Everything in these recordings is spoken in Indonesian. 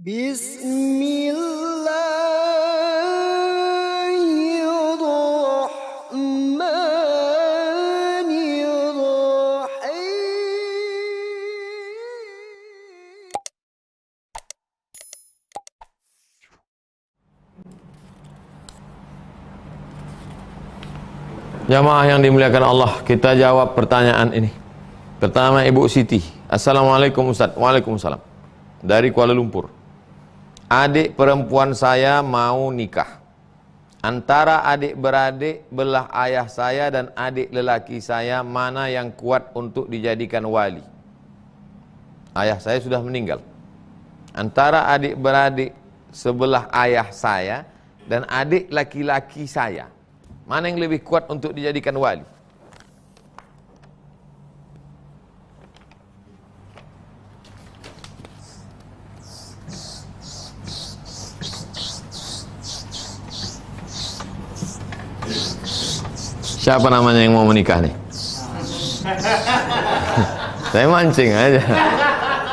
Bismillahirrahmanirrahim. Jamaah yang dimuliakan Allah, kita jawab pertanyaan ini. Pertama, Ibu Siti. Assalamualaikum Ustaz. Waalaikumsalam. Dari Kuala Lumpur. Adik perempuan saya mau nikah. Antara adik beradik belah ayah saya dan adik lelaki saya, mana yang kuat untuk dijadikan wali? Ayah saya sudah meninggal. Antara adik beradik sebelah ayah saya dan adik laki-laki saya, mana yang lebih kuat untuk dijadikan wali? Siapa namanya yang mau menikah nih? Saya mancing aja.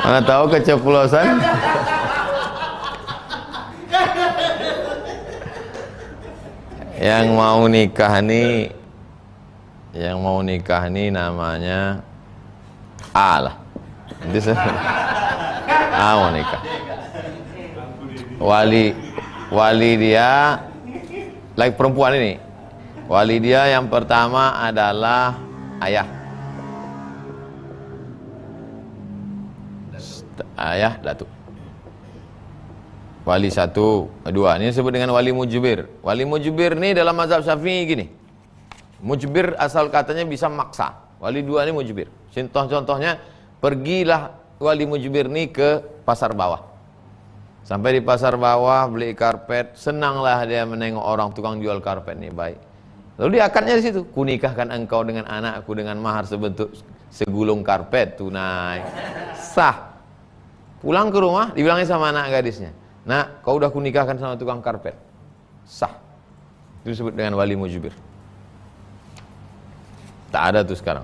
Mana tahu keceplosan. Yang mau nikah nih namanya A lah. Nanti saya mau nikah. Wali dia like perempuan ini. Wali dia yang pertama adalah ayah. Ayah datuk. Wali satu, dua. Ini disebut dengan wali mujbir. Wali mujbir ini dalam mazhab Syafi'i gini. Mujbir asal katanya bisa maksa. Wali dua ini mujbir. Contohnya, pergilah wali mujbir ini ke pasar bawah. Sampai di pasar bawah beli karpet, senanglah dia menengok orang tukang jual karpet ini baik. Lalu dia akadnya di situ. Kunikahkan engkau dengan anakku dengan mahar sebentuk segulung karpet tunai. Sah. Pulang ke rumah dibilangin sama anak gadisnya, "Nak, kau udah kunikahkan sama tukang karpet." Sah. Itu disebut dengan wali mujbir. Tak ada tuh sekarang.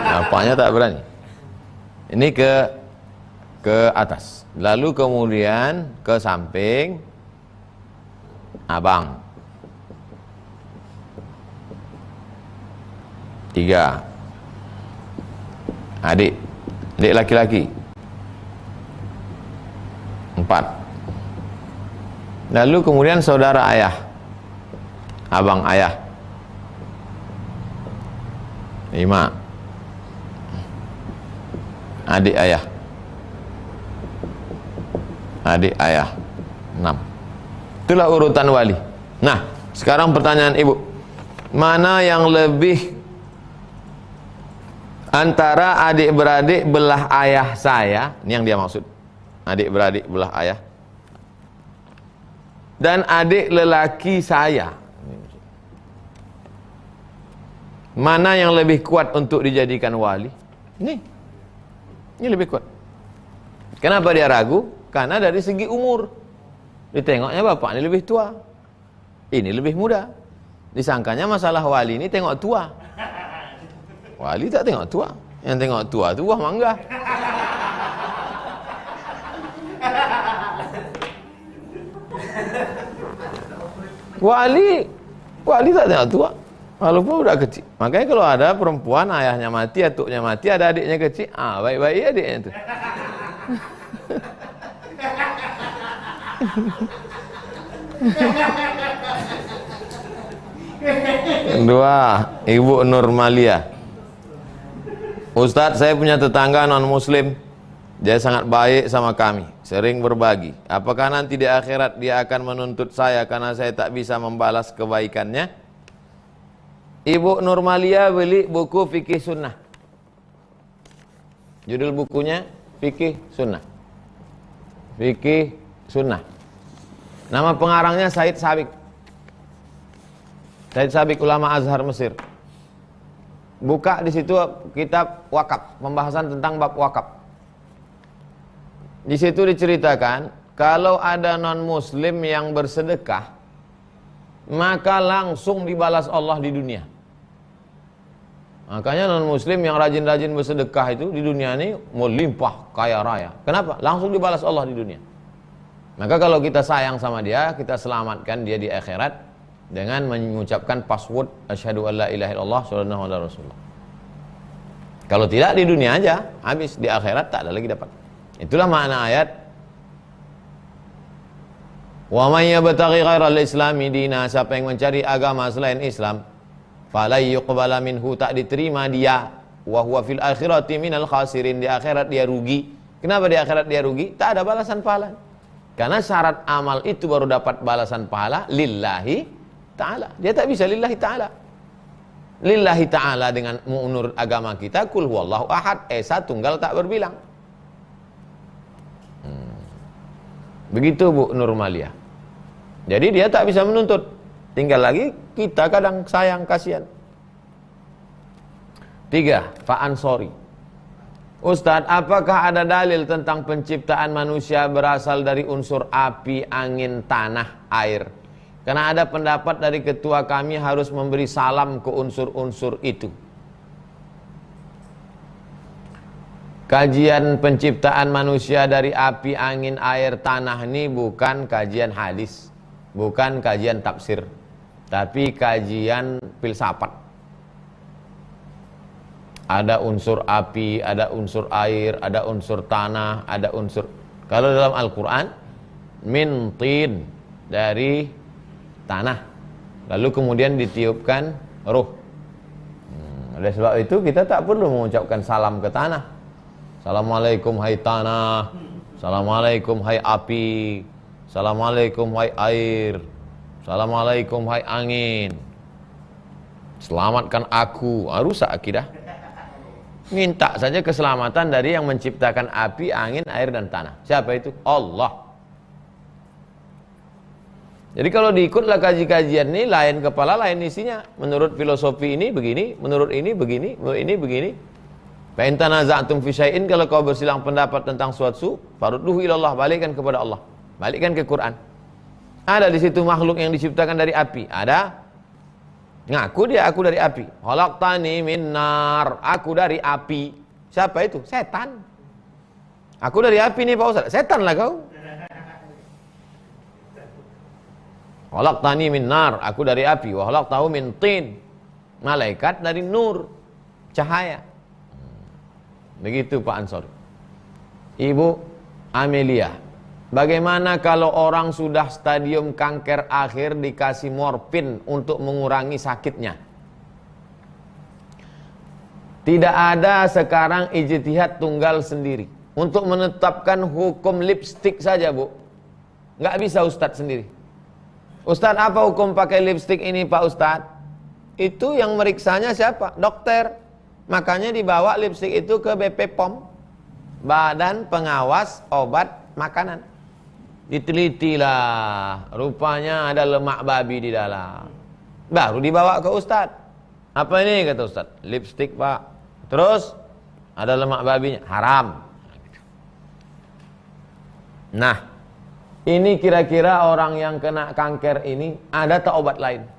Apanya tak berani. Ini ke atas. Lalu kemudian ke samping abang. 3. Adik laki-laki. 4. Lalu kemudian saudara ayah, abang ayah. 5. Adik ayah. 6. Itulah urutan wali. Nah, sekarang pertanyaan ibu, mana yang lebih antara adik beradik belah ayah saya, ini yang dia maksud, adik beradik belah ayah, dan adik lelaki saya, mana yang lebih kuat untuk dijadikan wali? Ini lebih kuat. Kenapa dia ragu? Karena dari segi umur, ditengoknya bapak ini lebih tua, ini lebih muda. Disangkanya masalah wali ini tengok tua. Wali tak tengok tua. Yang tengok tua itu buah mangga. Wali tak tengok tua, walaupun udah kecil. Makanya kalau ada perempuan ayahnya mati, atuknya mati, ada adiknya kecil, baik-baik adiknya itu. Kedua, Ibu Nurmalia. Ustadz, saya punya tetangga non-muslim. Dia sangat baik sama kami, sering berbagi. Apakah nanti di akhirat dia akan menuntut saya karena saya tak bisa membalas kebaikannya? Ibu Nurmalia beli buku Fikih Sunnah. Judul bukunya Fikih Sunnah. Fikih Sunnah. Nama pengarangnya Said Sabiq. Said Sabiq, ulama Azhar Mesir. Buka di situ kitab wakaf, pembahasan tentang bab wakaf. Di situ diceritakan kalau ada non muslim yang bersedekah, maka langsung dibalas Allah di dunia. Makanya non-muslim yang rajin-rajin bersedekah itu di dunia ini melimpah kaya raya. Kenapa? Langsung dibalas Allah di dunia. Maka kalau kita sayang sama dia, kita selamatkan dia di akhirat dengan mengucapkan password asyhadu alla ilaha illallah sallallahu alaihi wasallam. Kalau tidak di dunia aja, habis, di akhirat tak ada lagi dapat. Itulah makna ayat wa may yabtaghi ghairal islami dina, siapa yang mencari agama selain Islam, fala yuqbala minhu, tak diterima dia, wa huwa fil akhirati minal khasirin, di akhirat dia rugi. Kenapa di akhirat dia rugi? Tak ada balasan pahala. Karena syarat amal itu baru dapat balasan pahala lillahi ta'ala. Dia tak bisa lillahi ta'ala. Lillahi ta'ala dengan menurut agama kita kul huwallahu ahad, esa tunggal tak berbilang. Begitu Bu Nurmalia. Jadi dia tak bisa menuntut. Tinggal lagi kita kadang sayang, kasihan. 3. Fa'ansori. Ustadz, apakah ada dalil tentang penciptaan manusia berasal dari unsur api, angin, tanah, air? Karena ada pendapat dari ketua kami harus memberi salam ke unsur-unsur itu. Kajian penciptaan manusia dari api, angin, air, tanah ini bukan kajian hadis, bukan kajian tafsir, tapi kajian filsafat. Ada unsur api, ada unsur air, ada unsur tanah, ada unsur. Kalau dalam Al-Quran, min tin, dari tanah, lalu kemudian ditiupkan ruh. Oleh sebab itu kita tak perlu mengucapkan salam ke tanah. Assalamualaikum hai tanah, assalamualaikum hai api, assalamualaikum hai air, assalamualaikum hai angin, selamatkan aku. Rusak akidah. Minta saja keselamatan dari yang menciptakan api, angin, air dan tanah. Siapa itu? Allah. Jadi kalau diikutlah kaji-kajian ini, lain kepala lain isinya. Menurut filosofi ini begini, menurut ini begini, menurut ini begini. Fa in tanaza'tum fi syai'in, kalau kau bersilang pendapat tentang suatu, farudduhu ilallah, balikkan kepada Allah. Balikkan ke Quran. Ada di situ makhluk yang diciptakan dari api. Ada. Ngaku dia aku dari api. Khalaqtani min nar, aku dari api. Siapa itu? Setan. Aku dari api nih Pak Ustaz. Setan lah kau. Khalaqtani min nar, aku dari api. Wa khalaqtahu min tin. Malaikat dari nur, cahaya. Begitu Pak Ansori. Ibu Amelia, bagaimana kalau orang sudah stadium kanker akhir dikasih morfin untuk mengurangi sakitnya? Tidak ada sekarang ijtihad tunggal sendiri untuk menetapkan hukum lipstik saja Bu. Nggak bisa Ustadz sendiri. Ustadz, apa hukum pakai lipstik ini Pak Ustadz? Itu yang meriksanya siapa? Dokter. Makanya dibawa lipstik itu ke BP POM, Badan Pengawas Obat Makanan. Ditelitilah, rupanya ada lemak babi di dalam. Baru dibawa ke Ustadz. Apa ini kata Ustadz? Lipstik Pak. Terus ada lemak babinya, haram. Nah, ini kira-kira orang yang kena kanker ini ada tak obat lain?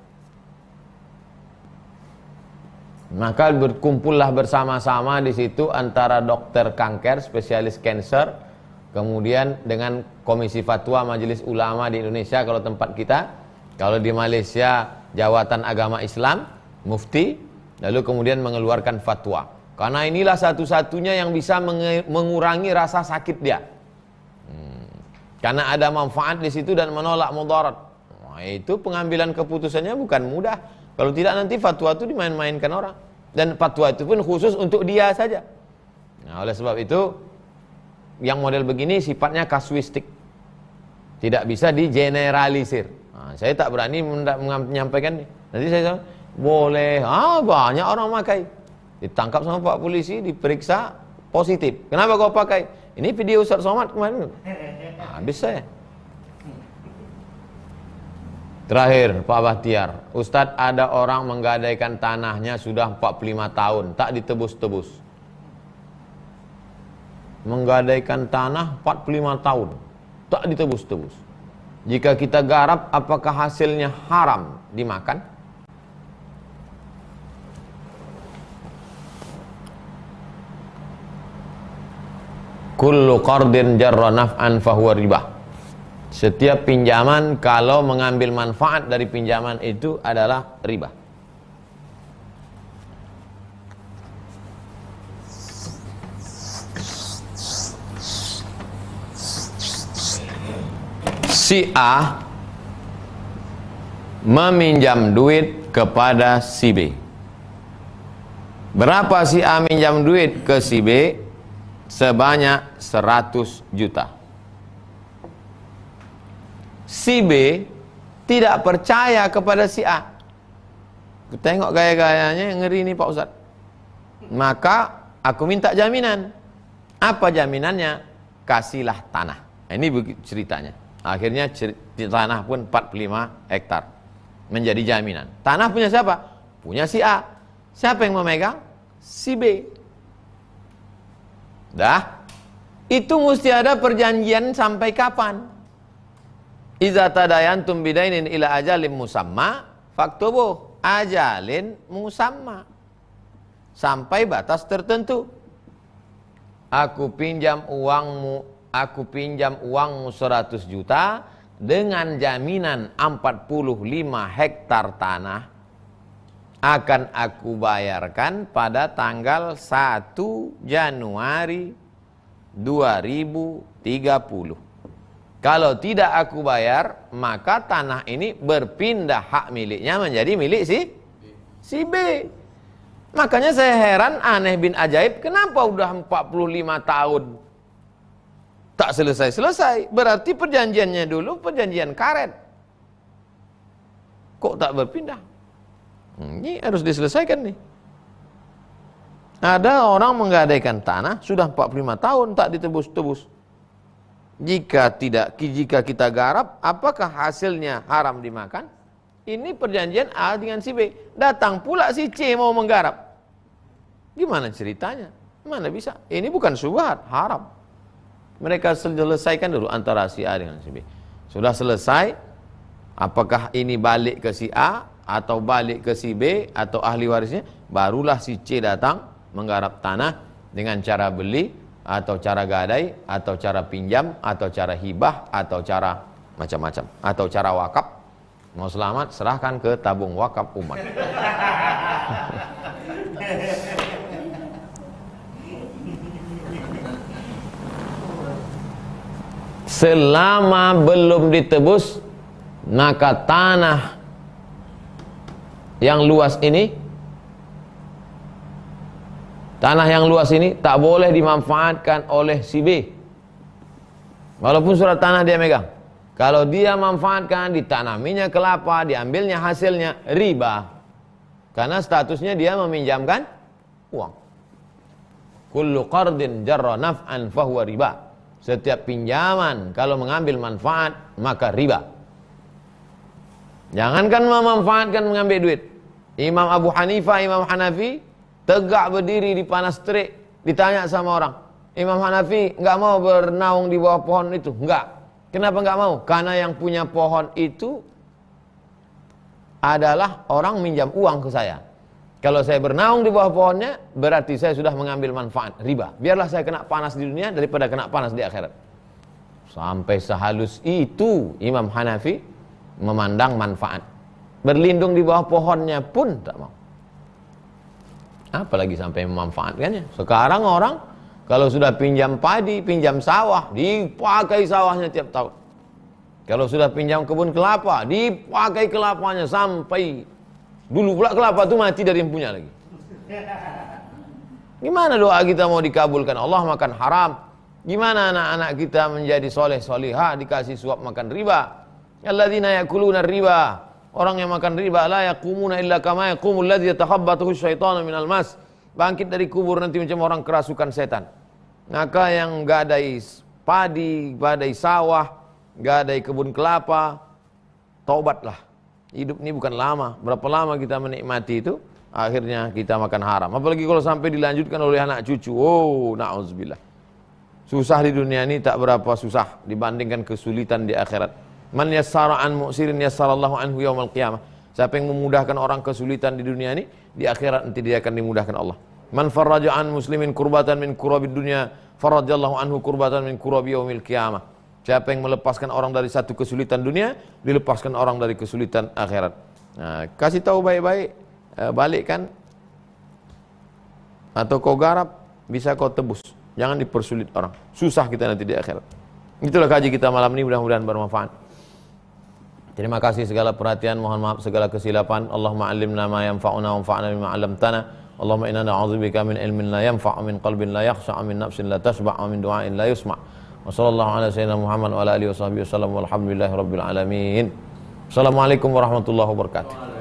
Maka berkumpullah bersama-sama di situ antara dokter kanker, spesialis cancer, kemudian dengan Komisi Fatwa Majelis Ulama di Indonesia kalau tempat kita, kalau di Malaysia Jawatan Agama Islam, Mufti, lalu kemudian mengeluarkan fatwa. Karena inilah satu-satunya yang bisa mengurangi rasa sakit dia. Karena ada manfaat di situ dan menolak mudarat. Nah, itu pengambilan keputusannya bukan mudah. Kalau tidak nanti fatwa itu dimain-mainkan orang. Dan fatwa itu pun khusus untuk dia saja. Nah, oleh sebab itu yang model begini sifatnya kasuistik. Tidak bisa digeneralisir. Nah, saya tak berani menyampaikan. Nanti saya boleh, banyak orang pakai. Ditangkap sama Pak Polisi, diperiksa positif. Kenapa kau pakai? Ini video Ustaz Somad kemarin. Habis saya. Terakhir Pak Bahtiar, Ustadz, ada orang menggadaikan tanahnya sudah 45 tahun, tak ditebus-tebus. Menggadaikan tanah 45 tahun, tak ditebus-tebus. Jika kita garap, apakah hasilnya haram dimakan? Kullu qardin jarra naf'an fahuwa riba. Setiap pinjaman kalau mengambil manfaat dari pinjaman itu adalah riba. Si A meminjam duit kepada si B. Berapa si A minjam duit ke si B? Sebanyak 100 juta. Si B tidak percaya kepada si A. Tengok gaya-gayanya ngeri nih Pak Ustadz. Maka aku minta jaminan. Apa jaminannya? Kasihlah tanah. Ini ceritanya. Akhirnya tanah pun 45 hektar menjadi jaminan. Tanah punya siapa? Punya si A. Siapa yang memegang? Si B. Dah. Itu mesti ada perjanjian sampai kapan? Iza tadayantum bidainin ila ajalin musamma faktubuh. Ajalin musamma. Sampai batas tertentu. Aku pinjam uangmu 100 juta dengan jaminan 45 hektar tanah akan aku bayarkan pada tanggal 1 Januari 2030. Kalau tidak aku bayar, maka tanah ini berpindah hak miliknya menjadi milik si B. Makanya saya heran, aneh bin ajaib, kenapa udah 45 tahun tak selesai-selesai? Berarti perjanjiannya dulu perjanjian karet. Kok tak berpindah? Ini harus diselesaikan nih. Ada orang menggadaikan tanah sudah 45 tahun tak ditebus-tebus. Jika kita garap, apakah hasilnya haram dimakan? Ini perjanjian A dengan si B. Datang pula si C mau menggarap. Gimana ceritanya? Mana bisa? Ini bukan syubhat, haram. Mereka selesaikan dulu antara si A dengan si B. Sudah selesai, apakah ini balik ke si A atau balik ke si B atau ahli warisnya, barulah si C datang menggarap tanah dengan cara beli atau cara gadai atau cara pinjam atau cara hibah atau cara macam-macam atau cara wakaf. Mau selamat serahkan ke tabung wakaf umat. Selama belum ditebus, maka tanah yang luas ini tak boleh dimanfaatkan oleh si B. Walaupun surat tanah dia megang. Kalau dia manfaatkan, ditanaminya kelapa, diambilnya hasilnya, riba. Karena statusnya dia meminjamkan uang. Kullu qardin jarra naf'an fahuwa riba. Setiap pinjaman kalau mengambil manfaat, maka riba. Jangankan memanfaatkan mengambil duit. Imam Abu Hanifah, Imam Hanafi tegak berdiri di panas terik, ditanya sama orang, Imam Hanafi enggak mau bernaung di bawah pohon itu. Enggak. Kenapa enggak mau? Karena yang punya pohon itu adalah orang minjam uang ke saya. Kalau saya bernaung di bawah pohonnya, berarti saya sudah mengambil manfaat, riba. Biarlah saya kena panas di dunia daripada kena panas di akhirat. Sampai sehalus itu Imam Hanafi memandang manfaat. Berlindung di bawah pohonnya pun tak mau. Apalagi sampai memanfaatkannya. Sekarang orang kalau sudah pinjam padi, pinjam sawah, dipakai sawahnya tiap tahun. Kalau sudah pinjam kebun kelapa, dipakai kelapanya sampai dulu pula kelapa itu mati dari yang punya lagi. Gimana doa kita mau dikabulkan? Allah makan haram. Gimana anak-anak kita menjadi soleh solihah dikasih suap makan riba? Alladzina yakuluna riba. Orang yang makan riba la yaqumuna illa kama yaqumul ladzi yatakhabbathu syaitanu minal mas. Bangkit dari kubur nanti macam orang kerasukan setan. Maka yang gadai padi, gadai sawah, gadai kebun kelapa, taubatlah. Hidup ini bukan lama. Berapa lama kita menikmati itu, akhirnya kita makan haram. Apalagi kalau sampai dilanjutkan oleh anak cucu. Oh, na'udzubillah. Susah di dunia ini tak berapa susah dibandingkan kesulitan di akhirat. Man yassara an mu'sirin yassarallahu anhu yaumal qiyamah. Siapa yang memudahkan orang kesulitan di dunia ini, di akhirat nanti dia akan dimudahkan Allah. Man farraja an muslimin kurbatan min kurabid dunya faradallahu anhu kurbatan min kurabi yaumil qiyamah. Siapa yang melepaskan orang dari satu kesulitan dunia, dilepaskan orang dari kesulitan akhirat. Nah, kasih tahu baik-baik, balikkan atau kau garap, bisa kau tebus. Jangan dipersulit orang. Susah kita nanti di akhirat. Itulah kaji kita malam ini, mudah-mudahan bermanfaat. Terima kasih segala perhatian, mohon maaf segala kesilapan. Allahumma 'allimna ma yanfa'una wanfa'na bima 'allamtana. Allahumma inna na'udzubika min ilmin la yanfa' min qalbin la yakhsha' min nafsin la tashba' min du'ain la yusma'. Wa sallallahu ala sayyidina Muhammad wa ala alihi washabihi wasallam walhamdulillahi rabbil alamin. Assalamualaikum warahmatullahi wabarakatuh.